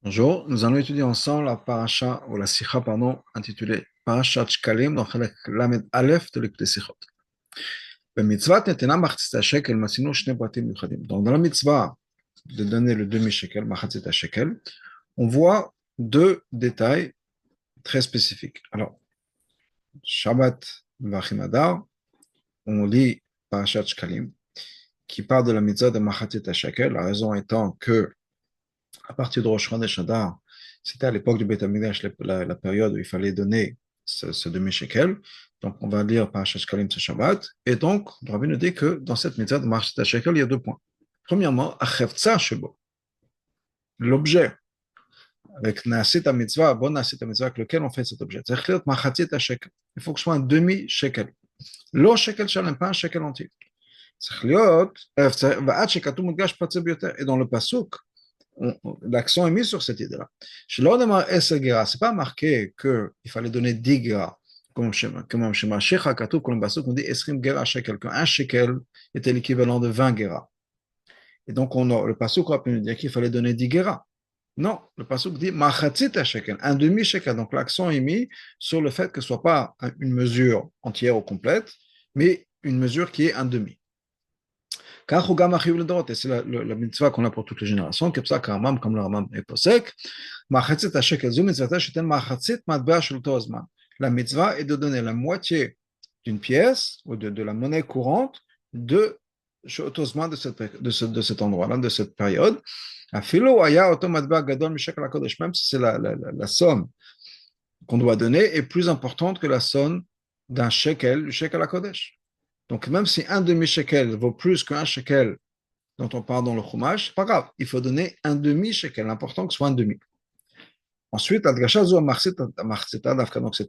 Bonjour, nous allons étudier ensemble la paracha ou la sikha, pardon, intitulée Parashat Shkalim dans le Lamed Aleph de l'écoute des sikhot. במצוות נתינה מחצית השקל מצינו שני פרטים מיוחדים. Donc dans la mitzvah de donner le demi-shekel, מחצית השקל, on voit deux détails très spécifiques. Alors, Shabbat Vachim Adar, on lit Parashat Shkalim, qui parle de la mitzvah de מחצית השקל, la raison étant que à partir de Rosh Chodesh Adar, c'était à l'époque du Beth Amikdash la période où il fallait donner ce demi-shekel. Donc, on va lire Parashat Shkalim ce Shabbat. Et donc, le Rabbi nous dit que dans cette mitzvah de Parashat Shekel, il y a deux points. Premièrement, Achevtsa Shebo, l'objet avec Naasit mitzvah, bon Naasit mitzvah, avec lequel on fait cet objet. C'est-à-dire Shekel. Il faut que ce soit un demi-shekel. Lo shekel shalem, pas un shekel entier. Et dans le pasuk, l'accent est mis sur cette idée-là. Ce n'est pas marqué qu'il fallait donner 10 gras, comme chez Mashiach HaKatuv, comme le Bassouk, on dit Esrim Gera Shekel, qu'un shekel était l'équivalent de 20 gera. Et donc, le Passouk aurait pu nous dire qu'il fallait donner 10 gera. Non, le Passouk dit Machatzit shekel, un demi-shekel. Donc, l'accent est mis sur le fait que ce ne soit pas une mesure entière ou complète, mais une mesure qui est un demi. Car et c'est la mitzvah qu'on a pour toutes les générations, comme ça, comme le Rambam est posek, la mitzvah est de donner la moitié d'une pièce ou de la monnaie courante de de cet endroit-là, de cette période. Même si c'est la somme qu'on doit donner est plus importante que la somme d'un shekel, du shekel à Kodesh. Donc, même si un demi-shekel vaut plus qu'un shekel dont on parle dans le chumash, c'est pas grave. Il faut donner un demi-shekel. L'important que ce soit un demi. Ensuite, donc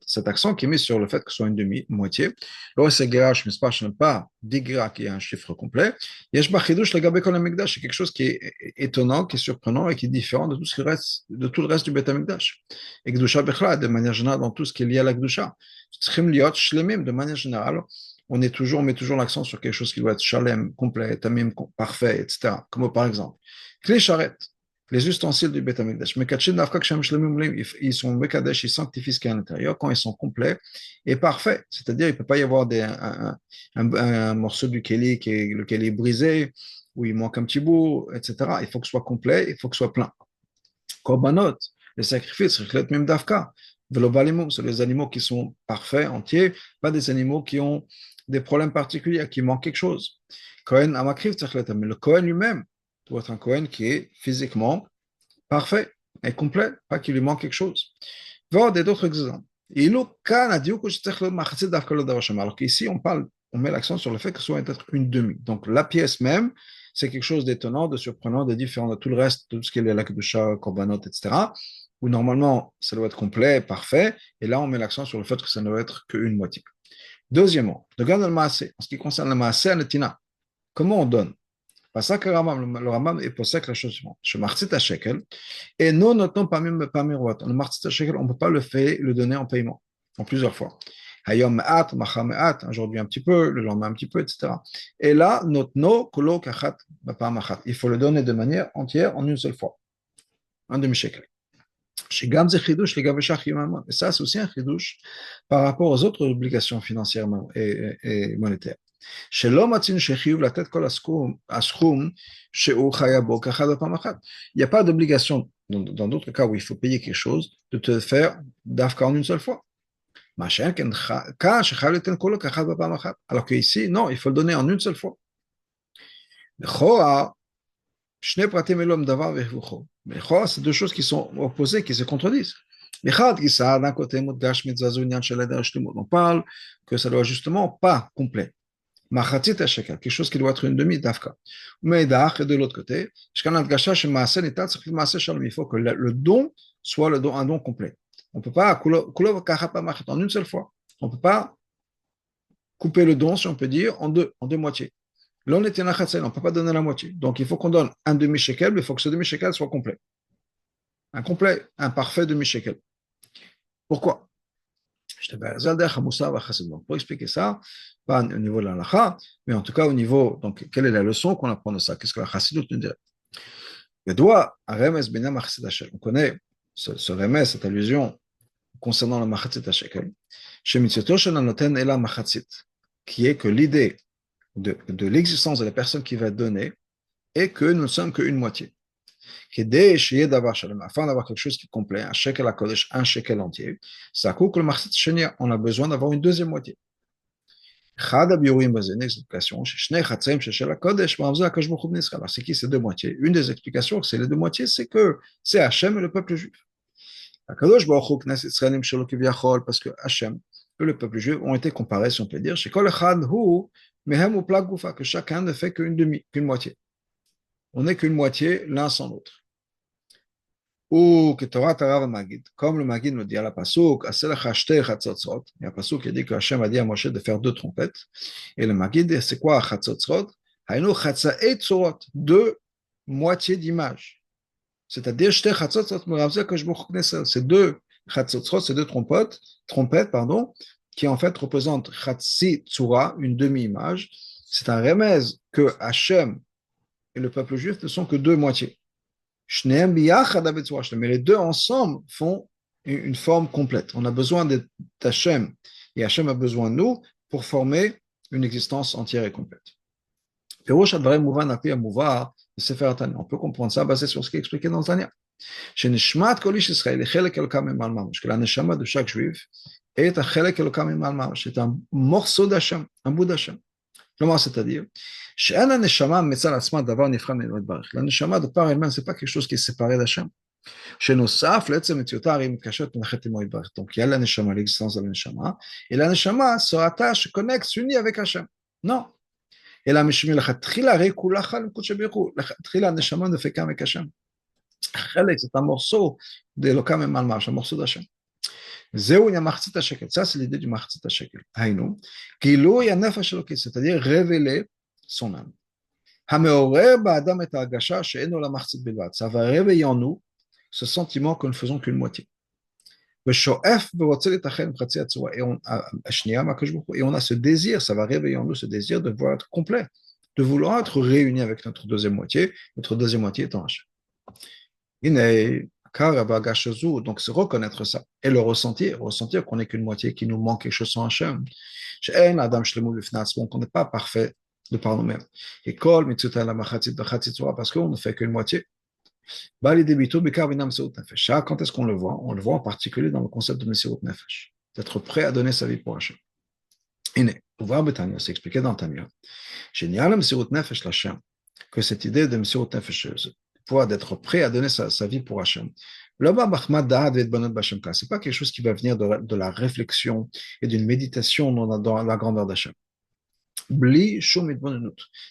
cet accent qui est mis sur le fait que ce soit une demi-moitié. C'est pas digra qui est un chiffre complet. C'est quelque chose qui est étonnant, qui est surprenant et qui est différent de tout ce qui reste, de tout le reste du Beth Amikdash. Et Gdusha Bechla, de manière générale, dans tout ce qui est lié à la Gdusha. De manière générale, on met toujours l'accent sur quelque chose qui doit être shalem, complet, tamim, parfait, etc. Comme par exemple, Kli Sharet, les ustensiles du Beth Amikdash. Ils sont Mekadesh, ils sanctifient ce qu'il y a à l'intérieur quand ils sont complets et parfaits. C'est-à-dire, il ne peut pas y avoir un morceau du Keli le Keli brisé, où il manque un petit bout, etc. Il faut que ce soit complet, il faut que ce soit plein. Korbanot, les sacrifices, même d'Afka. C'est les animaux qui sont parfaits, entiers, pas des animaux qui ont des problèmes particuliers, qui manquent quelque chose. Kohen Amakriv, mais le Kohen lui-même doit être un Kohen qui est physiquement parfait et complet, pas qu'il lui manque quelque chose. Voir d'autres exemples. Alors qu'ici, on met l'accent sur le fait que ce soit être une demi. Donc la pièce même, c'est quelque chose d'étonnant, de surprenant, de différent de tout le reste, de tout ce qui est la kedusha, korbanot, etc. Où normalement, ça doit être complet, parfait, et là, on met l'accent sur le fait que ça ne doit être qu'une moitié. Deuxièmement, en ce qui concerne le maaseh netina, comment on donne? Parce que le Rambam est possède la chose suivante. Je martit à shekel, et nous notons parmi rois. Le martit à shekel, on ne peut pas le donner en paiement, en plusieurs fois. Hayom me'at, machar me'at, aujourd'hui un petit peu, le lendemain un petit peu, etc. Et là, notno kolo kachat bapamachat. Il faut le donner de manière entière en une seule fois, un demi-shekel. Chez Gamze Chidush, les Gaveshach Yomamon. Et ça, c'est aussi un Chidush par rapport aux autres obligations financières et monétaires. Il n'y a pas d'obligation, dans d'autres cas où il faut payer quelque chose, de te faire d'Afka en une seule fois. Alors qu'ici, non, il faut le donner en une seule fois. Mais c'est deux choses qui sont opposées, qui se contredisent. D'un côté, on parle que ça doit justement pas complet. Quelque chose qui doit être une demi d'Afka. Mais de l'autre côté, il faut que le don soit un don complet. On ne peut pas, en une seule fois, on ne peut pas couper le don, si on peut dire, en deux moitiés. Là, on ne peut pas donner la moitié. Donc, il faut qu'on donne un demi-shekel, mais il faut que ce demi-shekel soit complet. Un parfait demi-shekel. Pourquoi? Pour expliquer ça, pas au niveau de la halakha, mais en tout cas au niveau, donc, quelle est la leçon qu'on apprend de ça? Qu'est-ce que la chassidut nous dirait? On connaît ce remez, cette allusion concernant le machatzit shekel, qui est que l'idée de l'existence de la personne qui va donner est que nous ne sommes qu'une moitié. Afin d'avoir quelque chose qui est complet, un shekel à kodesh, un shekel entier, ça coûte que le machatzit shenia, on a besoin d'avoir une deuxième moitié. Alors, c'est qui ces deux moitiés? Une des explications que c'est les deux moitiés, c'est que c'est Hachem et le peuple juif. Parce que Hachem et le peuple juif ont été comparés, si on peut dire, que chacun ne fait qu'une moitié. On n'est qu'une moitié l'un sans l'autre. Ou que Torah Tarav Magid, comme le Magid nous dit à la Pasuk, il y a un Pasuk qui dit que Hachem a dit à Moshe de faire deux trompettes. Et le Magid, c'est quoi Chatzotzrot? Hainu Chatzae Tzorot, deux moitiés d'image. C'est-à-dire, c'est deux Chatzotzrot, c'est deux trompettes, pardon, qui en fait représentent Chatzi Tzura, une demi-image. C'est un remez que Hachem et le peuple juif ne sont que deux moitiés. Mais les deux ensemble font une forme complète. On a besoin d'Hachem et Hachem a besoin de nous pour former une existence entière et complète. On peut comprendre ça basé sur ce qui est expliqué dans le Tanya. Que la neshama de chaque juif est un morceau d'Hachem, un bout d'Hachem. Comment c'est-à-dire? La neshama de part elle-même, ce n'est pas quelque chose qui est séparé d'Hachem. Donc il y a la neshama, l'existence de la neshama, et la neshama se rattache, connecte, s'unit avec Hachem. Non. Et la neshama ne fait qu'un avec Hachem. C'est un morceau de Elokam et Malmash, un morceau d'Hachem. Ça, c'est l'idée du Mahtzit HaShekel. C'est-à-dire révéler son âme. Ça va réveiller en nous ce sentiment que nous ne faisons qu'une moitié. Et on a ce désir, ça va réveiller en nous ce désir de vouloir être complet, de vouloir être réuni avec notre deuxième moitié étant Hachem. Donc c'est reconnaître ça et le ressentir qu'on n'est qu'une moitié, qu'il nous manque quelque chose sans Hachem. Qu'on n'est pas parfait de par nous-mêmes. Et parce qu'on ne fait qu'une moitié. Quand est-ce qu'on le voit? On le voit en particulier dans le concept de Messirut Nefesh, d'être prêt à donner sa vie pour Hachem. C'est expliqué dans Tanya. Que cette idée de Messirut Nefesh, pouvoir d'être prêt à donner sa vie pour Hachem. Ce n'est pas quelque chose qui va venir de la réflexion et d'une méditation dans la grandeur d'Hachem.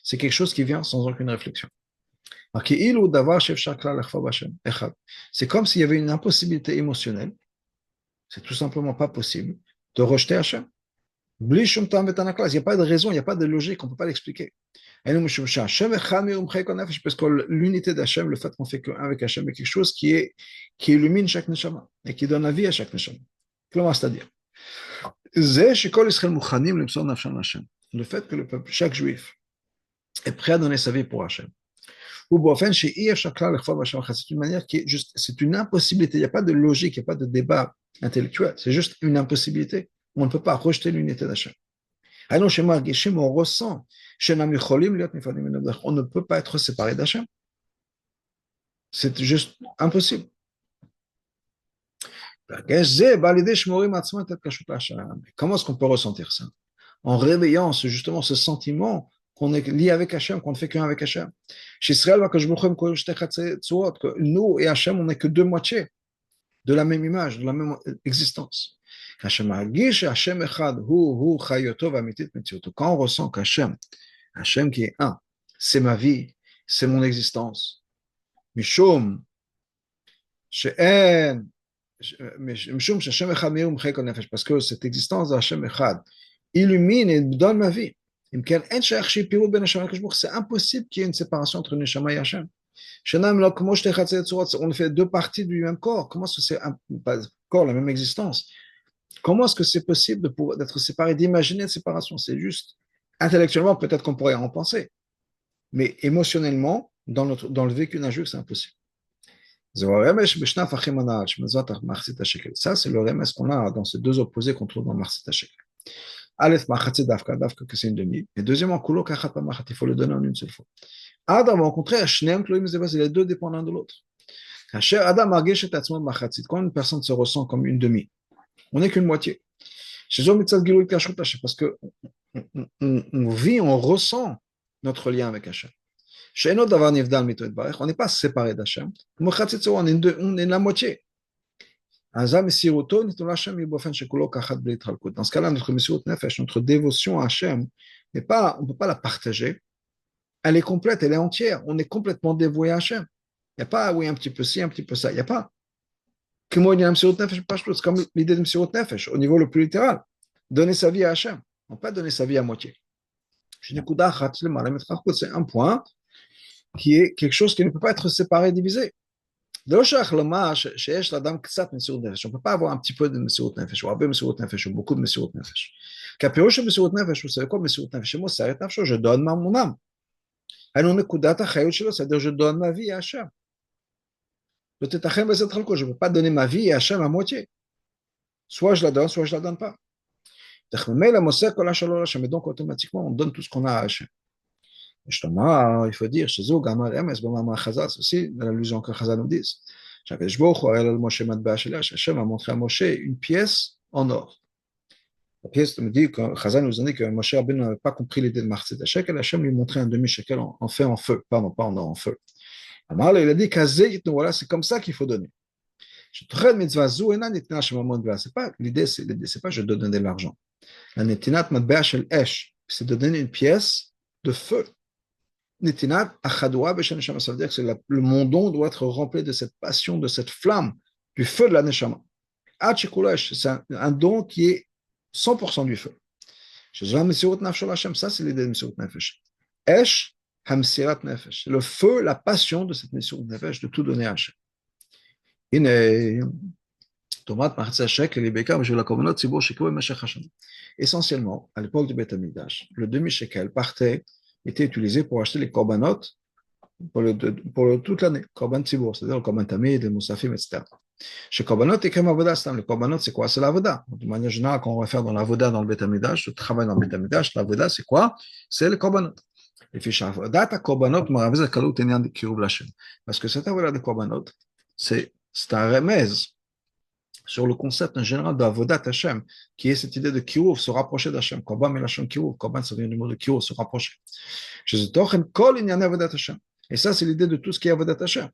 C'est quelque chose qui vient sans aucune réflexion. C'est comme s'il y avait une impossibilité émotionnelle, c'est tout simplement pas possible de rejeter Hachem. Il n'y a pas de raison, il n'y a pas de logique, on ne peut pas l'expliquer. Parce que l'unité d'Hachem, le fait qu'on fait qu'un avec Hachem, est quelque chose qui illumine chaque neshama et qui donne la vie à chaque neshama. C'est-à-dire, le fait que le peuple, chaque juif, est prêt à donner sa vie pour Hachem. C'est une manière qui est juste, c'est une impossibilité. Il n'y a pas de logique, il n'y a pas de débat intellectuel. C'est juste une impossibilité. On ne peut pas rejeter l'unité d'Hachem. On ressent, on ne peut pas être séparé d'Hachem. C'est juste impossible. Comment est-ce qu'on peut ressentir ça? En réveillant justement ce sentiment qu'on est lié avec Hachem, qu'on ne fait qu'un avec Hachem. Que nous et Hachem, on n'est que deux moitiés de la même image, de la même existence. Quand on ressent qu'Hachem, Hachem qui est un, c'est ma vie, c'est mon existence. Mishum, parce que cette existence d'Hachem Echad illumine et donne ma vie. C'est impossible qu'il y ait une séparation entre Neshama et Hachem. On fait deux parties du même corps. Comment est-ce que c'est pas corps, la même existence? Comment est-ce que c'est possible d'être séparé, d'imaginer une séparation? C'est juste, intellectuellement, peut-être qu'on pourrait en penser. Mais émotionnellement, Dans le vécu d'un juif, c'est impossible. Ça, c'est le remes qu'on a dans ces deux opposés qu'on trouve dans Marcet Shekel. Aleph, Machatze Dafka, Dafka que c'est une demi. Et deuxièmement, Kulo Kachat Machat, il faut le donner en une seule fois. Adam, au contraire, Shneem Kloim Zeva, les deux dépendent l'un de l'autre. Adam Margesh et Atzmon Machatzit, quand une personne se ressent comme une demi, on n'est qu'une moitié. Chez eux, Mitzad Gilul Kashrut Hashem, parce que on vit, on ressent notre lien avec Hashem. Chez nous, Davar Nivdal Mito et Barech, on n'est pas séparé d'Hashem. On est la moitié. Dans ce cas-là, notre Messirut Nefesh, notre dévotion à Hachem, on ne peut pas la partager. Elle est complète, elle est entière. On est complètement dévoué à Hachem. Il n'y a pas, oui, un petit peu ci, un petit peu ça. Il n'y a pas. C'est comme l'idée de Messirut Nefesh, au niveau le plus littéral. Donner sa vie à Hachem. On ne peut pas donner sa vie à moitié. C'est un point qui est quelque chose qui ne peut pas être séparé, divisé. On ne peut pas avoir un petit peu de Messirut Nefesh, ou un peu de Messirut Nefesh, ou beaucoup de Messirut Nefesh. Capiroche Messirut Nefesh, vous savez quoi, Messirut Nefesh, moi, c'est je donne mon âme. C'est-à-dire, je donne ma vie à Hachem. Je ne peux pas donner ma vie à Hachem à moitié. Soit je la donne, soit je ne la donne pas. Mais donc, automatiquement, on donne tout ce qu'on a à Hachem. Il faut dire, chez eux, c'est aussi l'allusion que Chazal nous dit. Hachem a montré à Moshe une pièce en or. La pièce me dit que Chazal nous a dit que Moshe Rabbeinu n'avait pas compris l'idée de Marcet Shekel. Hachem lui montrait un demi-shekel en fait en feu, pardon, pas en or, en feu. Alors, il a dit voilà, c'est comme ça qu'il faut donner. C'est pas l'idée, c'est pas je dois donner de l'argent. La netinat matbea shel esh, c'est de donner une pièce de feu. Netinat achadoua b'shem neshama, ça veut dire que le mondon doit être rempli de cette passion, de cette flamme, du feu de la neshama. C'est un don qui est 100% du feu. Ça, c'est l'idée de Messirut Nefesh. Esh, hamsirat nefesh. Le feu, la passion de cette Messirut Nefesh, de tout donner à Hachem. Essentiellement, à l'époque du Beth Amikdash, le demi-shekel était utilisé pour acheter les korbanot pour toute l'année. Korban Tzibour, c'est-à-dire le korban tamid, les moussafim, etc. Chez korbanot, et comme avoda, le korbanot, c'est quoi? C'est l'avoda. De manière générale, quand on va faire dans l'avoda dans le Beth Amikdash, le travail dans le Beth Amikdash, l'avoda, c'est quoi? C'est le korbanot. Parce que cette avoda de korbanot, c'est un remèze sur le concept en général d'Avodat Hashem, qui est cette idée de Kiruv, se rapprocher d'Hashem. Korban Melachon Kiruv, Korban ça vient du mot de Kiruv, se rapprocher. Et ça, c'est l'idée de tout ce qui est Avodat Hashem.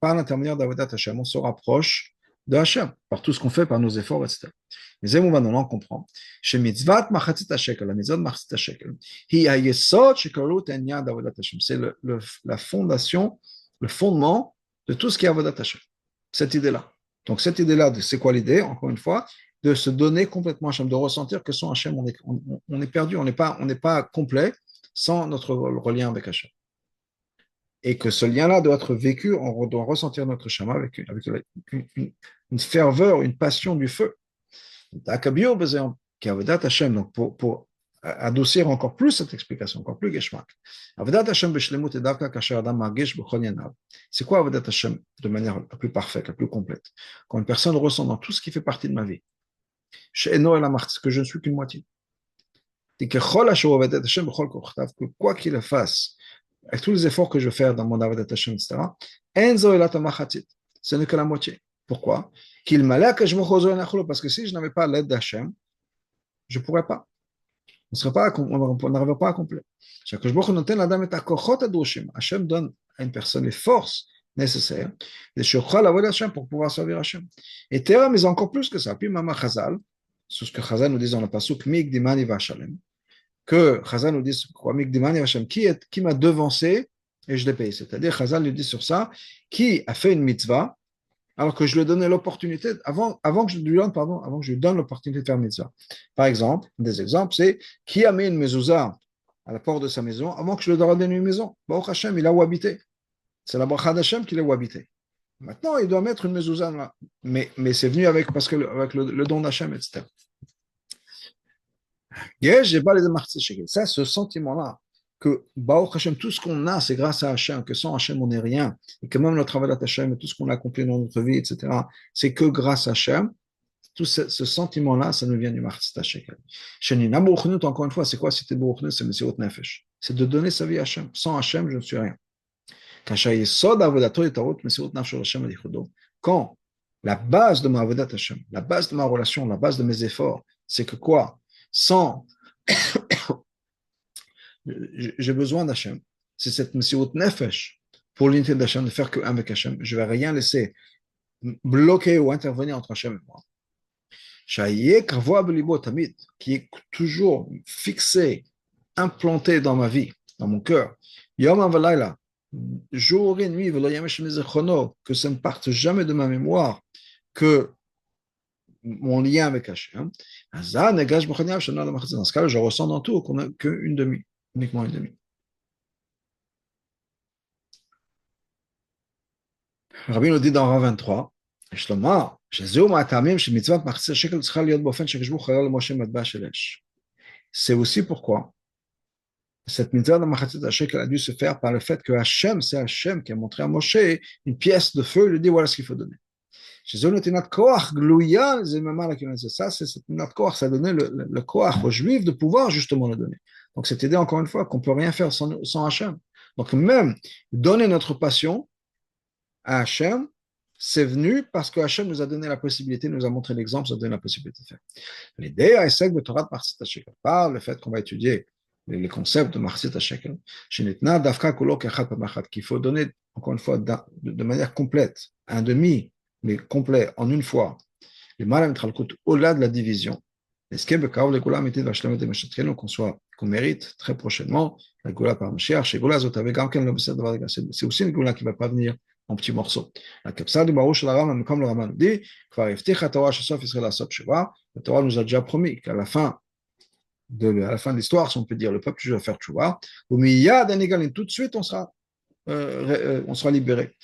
Par l'intermédiaire d'Avodat Hashem, on se rapproche de Hashem, par tout ce qu'on fait, par nos efforts, etc. Mais on comprend. Chez Mitzvat Machatzit HaShekel, la Mitzvah Machatzit HaShekel, c'est la fondation, le fondement de tout ce qui est Avodat Hashem. Cette idée-là. Donc, cette idée-là, c'est quoi l'idée? Encore une fois, de se donner complètement à Hachem, de ressentir que sans Hachem, on est perdu, on n'est pas complet sans notre relien avec Hachem. Et que ce lien-là doit être vécu, on doit ressentir notre Shama avec une ferveur, une passion du feu. Donc, pour adoucir encore plus cette explication, encore plus Geshmak. C'est quoi Avodat Hashem de manière la plus parfaite, la plus complète? Quand une personne ressent dans tout ce qui fait partie de ma vie, que je ne suis qu'une moitié. Que quoi qu'il fasse, avec tous les efforts que je vais faire dans mon Avodat Hashem, etc., ce n'est que la moitié. Pourquoi? Parce que si je n'avais pas l'aide d'Hachem, je ne pourrais pas. On n'arriverait pas à accomplir. Hachem donne à une personne les forces nécessaires pour pouvoir servir Hachem. Et Terra, mais encore plus que ça. Puis Mama Chazal, c'est ce que Chazal nous dit dans le pasuk Mig Dimani Vachalem, que Chazal nous dit quoi? Mig Dimani Vachalem, qui m'a devancé et je l'ai payé. C'est-à-dire, Chazal nous dit sur ça, qui a fait une mitzvah alors que je lui donnais l'opportunité, avant que je lui donne l'opportunité de faire mitzvah. Par exemple, des exemples, c'est qui a mis une mezouza à la porte de sa maison avant que je lui donne une maison. Baruch Hashem, il a où habiter. C'est la bracha d'Hashem qu'il a où habiter. Maintenant, il doit mettre une mezouza là. Mais c'est venu avec le don d'Hashem, etc. J'ai pas les marques. Ça, ce sentiment-là que Baruch Hashem, tout ce qu'on a, c'est grâce à Hashem, que sans Hashem, on n'est rien, et que même le travail d'Hashem et tout ce qu'on a accompli dans notre vie, etc., c'est que grâce à Hashem. Tout ce sentiment-là, ça nous vient du Mahatzit HaShekel. Shenina Bouchnut, encore une fois, c'est quoi c'était Bouchnut? C'est Mesirat Nefesh. C'est de donner sa vie à Hashem. Sans Hashem, je ne suis rien. Quand la base de ma avodat Hashem, la base de ma relation, la base de mes efforts, c'est que quoi? Sans, j'ai besoin d'Hashem. C'est cette Mesirat Nefesh pour l'unité d'Hashem, de faire que avec Hashem. Je ne vais rien laisser bloquer ou intervenir entre Hashem et moi. Qui est toujours fixé, implanté dans ma vie, dans mon cœur. Jour et nuit, que ça ne parte jamais de ma mémoire, que mon lien avec Hachem. Dans ce cas, je ressens dans tout qu'on n'a qu'une demi, uniquement une demi. Rabbi nous dit dans Rav 23, c'est aussi pourquoi cette mitzvah de Machatzit HaShekel a dû se faire par le fait que Hachem, c'est Hachem qui a montré à Moshe une pièce de feu, il lui dit voilà ce qu'il faut donner. Ça, c'est cette minat koach, ça a donné le koach aux Juifs de pouvoir justement le donner. Donc cette idée, encore une fois, qu'on ne peut rien faire sans Hachem. Donc même donner notre passion à Hachem, c'est venu parce que Hachem nous a donné la possibilité, nous a montré l'exemple, nous a donné la possibilité de faire. L'idée à Essek de Torah de Machatzit HaShekel, par le fait qu'on va étudier les concepts de Machatzit HaShekel, qu'il faut donner, encore une fois, de manière complète, un demi, mais complet, en une fois, au-delà de la division. Qu'on mérite très prochainement la Goula par Mashiach. C'est aussi une Goula qui ne va pas venir en petits morceaux. La Kapsa du Baruch de la Rama, comme le Rama nous dit, la Torah nous a déjà promis qu'à la fin de l'histoire, si on peut dire, le peuple va faire tchouva, tout de suite on sera libéré.